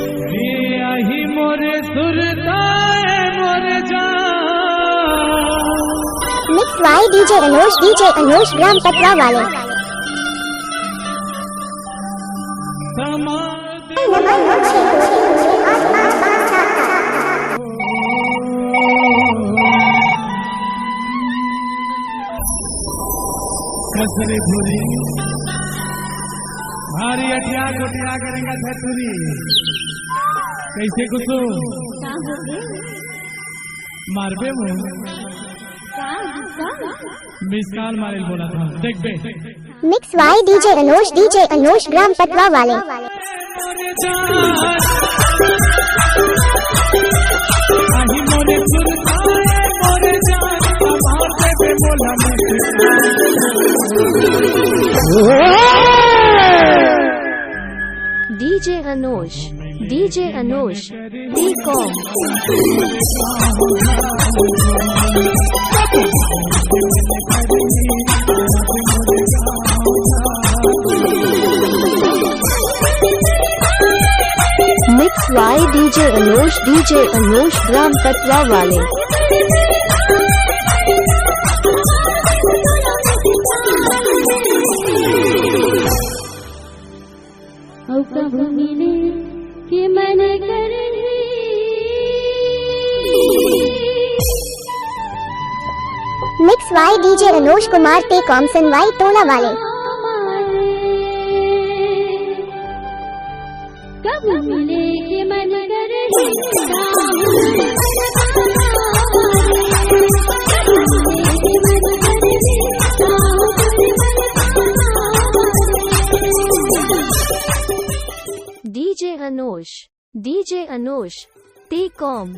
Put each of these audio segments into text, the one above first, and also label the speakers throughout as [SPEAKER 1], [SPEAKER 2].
[SPEAKER 1] यही मोरे सुरताए मोरे जान।
[SPEAKER 2] Mix by DJ Anosh gram पटवा वाले।
[SPEAKER 1] कसरे भूरी भारी अटिया गोटिया करेंगे छतुरी कैसे कुसुम मारबे वो मिस कॉल मारे बोला था देख बे।
[SPEAKER 2] Mix by DJ Anosh gram पटवा वाले।
[SPEAKER 3] DJ Anosh डी.कॉम। Mix by DJ Anosh gram पटवा वाले।
[SPEAKER 4] कब मिले कि मन करे
[SPEAKER 2] mix by DJ Anosh Kumar ते कॉमसन वाई टोला वाले।
[SPEAKER 4] कब मिले कि मन करे
[SPEAKER 3] डीजे अनोश डी.कॉम।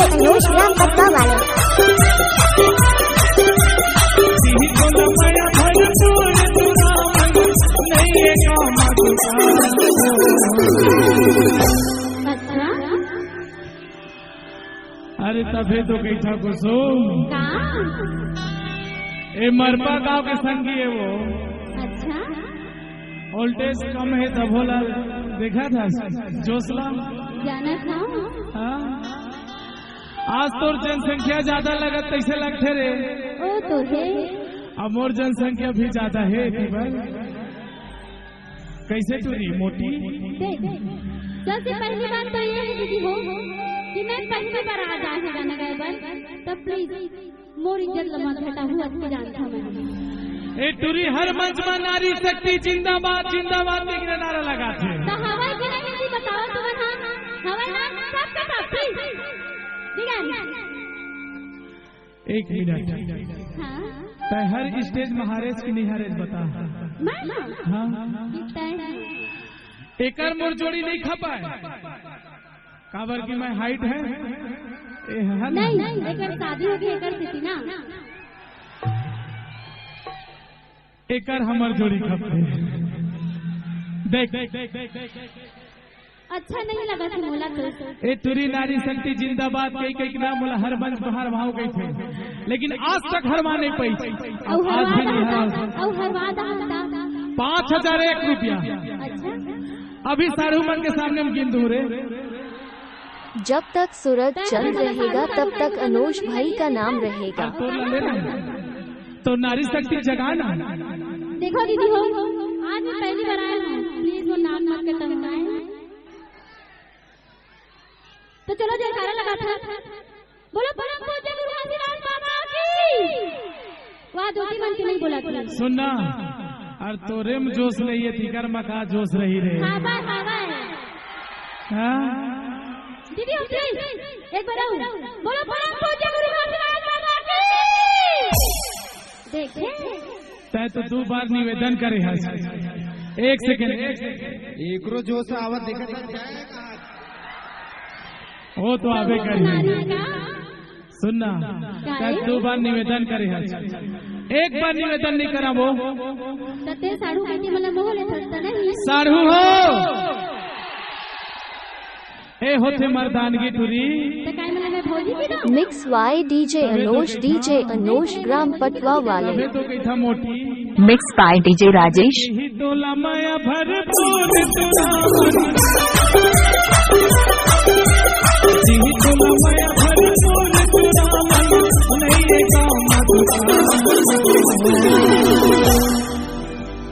[SPEAKER 2] अनोश ग्राम पटवा वाले।
[SPEAKER 1] अरे तबे तो कैसा कुसुम ए मरपा गांव के संगी है वो।
[SPEAKER 4] अच्छा
[SPEAKER 1] वोल्टेज कम है दभोला देखा था जोसला
[SPEAKER 4] जाना था।
[SPEAKER 1] हाँ? आज तो जनसंख्या ज्यादा लगत कैसे लगते रे?
[SPEAKER 4] ओ तो है
[SPEAKER 1] अब मोर जनसंख्या भी ज्यादा है कैसे टूरी मोटी।
[SPEAKER 4] सबसे पहली बात तो ये है दीदी हो कि मैं पहली बार आज आके गाना गाए बस तब प्लीज मोर इज्जत लमत घटा हुआ अच्छी जानता मैं।
[SPEAKER 1] ए टूरी हर मंच में नारी शक्ति जिंदाबाद जिंदाबाद के नारा लगाते हैं।
[SPEAKER 4] तो हवाई के नहीं जी बताओ तो बता हवाई ना सब कटा प्लीज
[SPEAKER 1] एक मिनट।
[SPEAKER 4] हाँ
[SPEAKER 1] तय हर स्टेज महारेज की निहारेज बता। हाँ एकर मोर जोड़ी नहीं खपाए काबर की मैं हाइट है
[SPEAKER 4] नहीं एकर शादी होगी एकर स्थिति ना
[SPEAKER 1] एकर हमर जोड़ी खपे देख
[SPEAKER 4] अच्छा नहीं लगा था मोला तो
[SPEAKER 1] ए तुरी नारी शक्ति जिंदाबाद कई कई नाम मोला हर मंच बाहर भाव गई थे लेकिन आज तक हरवा नहीं पाई। आज भी नहीं हरा 5,001 रुपया।
[SPEAKER 4] अच्छा
[SPEAKER 1] अभी सारू मन के सामने हम गिन दूं रे।
[SPEAKER 3] जब तक सूरज चंद रहेगा तब तक अनोश भाई का नाम रहेगा।
[SPEAKER 1] तो नारी शक्ति जगाना।
[SPEAKER 4] देखो दीदी हो आज मैं पहली बार आया हूँ प्लीज वो नाम मत के तंगाए। तो चलो जयकारा लगा था बोलो परम पूज्य गुरु आशीर्वाद बाबा की। वहाँ ज्योति मन की नहीं बोला था।
[SPEAKER 1] सुनना और तोरे में जोश नहीं है तिकर मका जोश रही रे।
[SPEAKER 4] हाँ दीदी उठ गई एक बार आओ बोलो प्रणाम पूज्य गुरु महाराज की देखे
[SPEAKER 1] तय तो 2 बार निवेदन करे है। एक सेकंड
[SPEAKER 5] एकरो जो से आवत देखत
[SPEAKER 1] वो तो आवे करी सुनना तय 2 बार निवेदन करे है। एक बार निवेदन नहीं करा वो
[SPEAKER 4] तते साडू कहते मला मोहले थरता नहीं
[SPEAKER 1] साडू हो ए होते मर्दानगी टुरी
[SPEAKER 4] तो काय मला मैं भौजी की दो
[SPEAKER 3] mix by DJ Anosh gram पटवा वाले
[SPEAKER 1] अबे तो कही था मोटी
[SPEAKER 6] मिक्स बाय डीजे राजेश
[SPEAKER 1] ही तोला माया भरपूर ही तोला माया भरपूर नहीं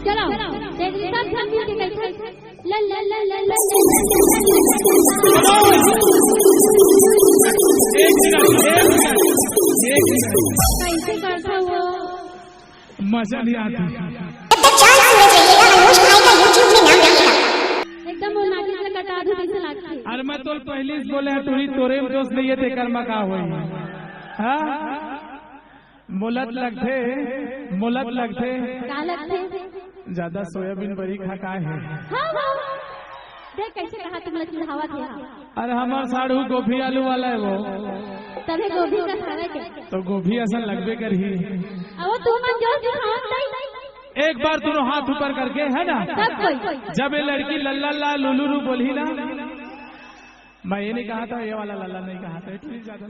[SPEAKER 4] चलो देख सब हम मिल के कहते ला ला ला ला ला कैसे करता वो
[SPEAKER 1] मजा नहीं आती
[SPEAKER 4] एकदम वो नाटी से कटा दो कैसे लगती
[SPEAKER 1] अरे मैं तो पहले ही बोले है तुरी तोरे में दोस्त नहीं है ते कर्म का हुई हाँ मुलत लगते
[SPEAKER 4] का लगते
[SPEAKER 1] ज्यादा सोयाबीन बड़ी खा है
[SPEAKER 4] हाँ देख कैसे कहा तुम लोग हवा थी
[SPEAKER 1] अरे हमार साढ़ू गोभी आलू वाला है वो
[SPEAKER 4] तभी गोभी का खावे के
[SPEAKER 1] तो गोभी असल लगबे कर ही
[SPEAKER 4] अब तू मन जो खाओ
[SPEAKER 1] एक बार दोनों हाथ ऊपर करके है ना
[SPEAKER 4] सब कोई
[SPEAKER 1] जब ये लड़की लल्ला ला लुलू बोली ना मैं ये नहीं कहा था ये वाला लल्ला नहीं कहा था इतनी ज्यादा